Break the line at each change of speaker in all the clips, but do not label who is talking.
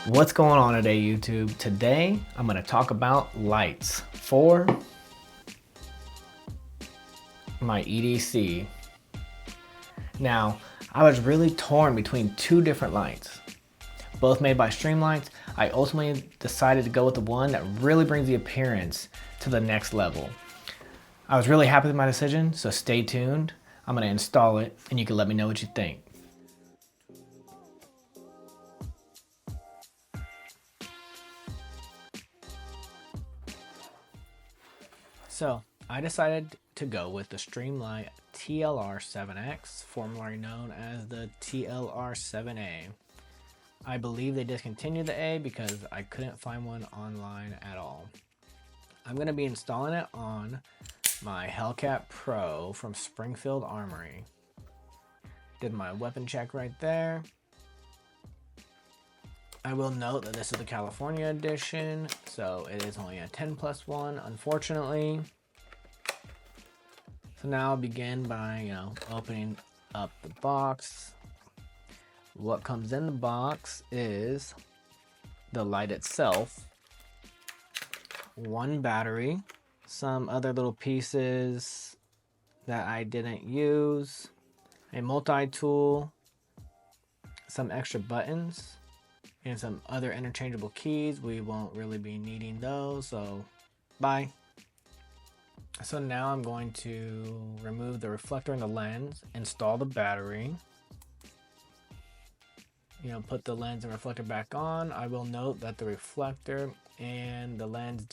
What's going on today, YouTube? Today, I'm going to talk about lights for my EDC. Now, I was really torn between two different lights. Both made by Streamlights. I ultimately decided to go with the one that really brings the appearance to the next level. I was really happy with my decision, so stay tuned. I'm going to install it, and you can let me know what you think. So I decided to go with the Streamlight TLR-7X, formerly known as the TLR-7A. I believe they discontinued the A because I couldn't find one online at all. I'm going to be installing it on my Hellcat Pro from Springfield Armory. Did my weapon check right there. I will note that this is the California edition, so it is only a 10+1, unfortunately. So now I'll begin by, opening up the box. What comes in the box is the light itself, one battery, some other little pieces that I didn't use, a multi-tool, some extra buttons, and some other interchangeable keys. We won't really be needing those, so bye. So now I'm going to remove the reflector and the lens, install the battery, put the lens and reflector back on. I will note that the reflector and the lens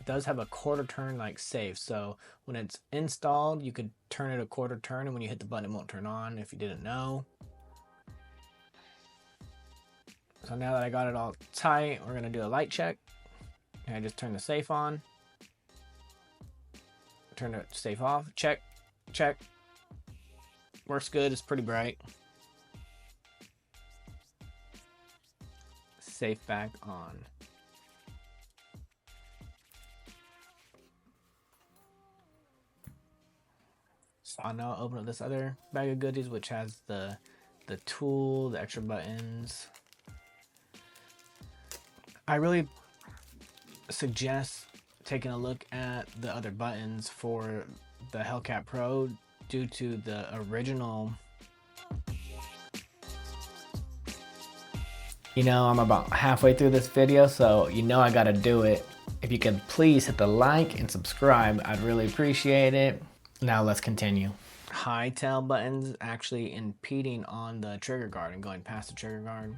does have a quarter turn like safe, so when it's installed you could turn it a quarter turn, and when you hit the button it won't turn on if you didn't know. So now that I got it all tight, we're gonna do a light check. I just turn the safe on, turn the safe off, check, check. Works good, it's pretty bright. Safe back on. So I'll now open up this other bag of goodies, which has the tool, the extra buttons. I really suggest taking a look at the other buttons for the Hellcat Pro due to the original. I'm about halfway through this video, so I gotta do it. If you could please hit the like and subscribe, I'd really appreciate it. Now let's continue. High tail buttons actually impeding on the trigger guard and going past the trigger guard.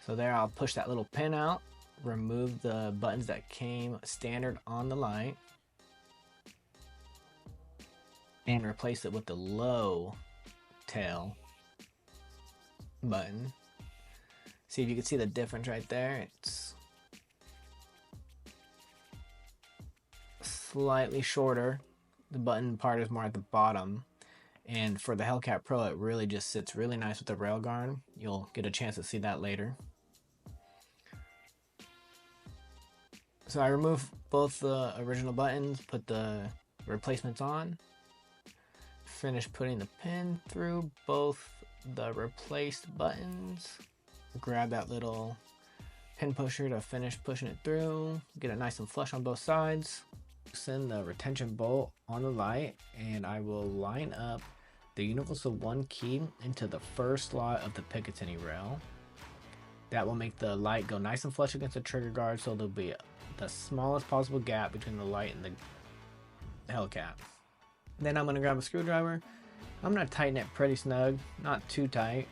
So there, I'll push that little pin out, remove the buttons that came standard on the light, and replace it with the low tail button. See if you can see the difference right there. It's slightly shorter. The button part is more at the bottom. And for the Hellcat Pro, it really just sits really nice with the railguard. You'll get a chance to see that later. So I removed both the original buttons, put the replacements on, finished putting the pin through both the replaced buttons, grab that little pin pusher to finish pushing it through, get it nice and flush on both sides, send the retention bolt on the light, and I will line up the Universal 1 key into the first slot of the Picatinny rail. That will make the light go nice and flush against the trigger guard, so there'll be the smallest possible gap between the light and the Hellcat. Then I'm going to grab a screwdriver. I'm going to tighten it pretty snug, not too tight.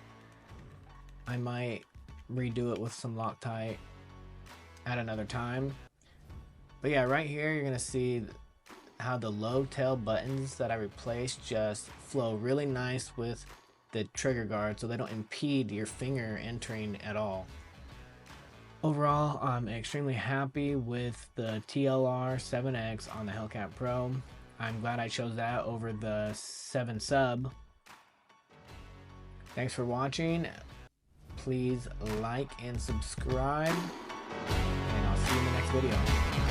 I might redo it with some Loctite at another time. But yeah, right here you're going to see how the low tail buttons that I replaced just flow really nice with the trigger guard, so they don't impede your finger entering at all. Overall, I'm extremely happy with the TLR-7X on the Hellcat Pro. I'm glad I chose that over the 7 Sub. Thanks for watching. Please like and subscribe, and I'll see you in the next video.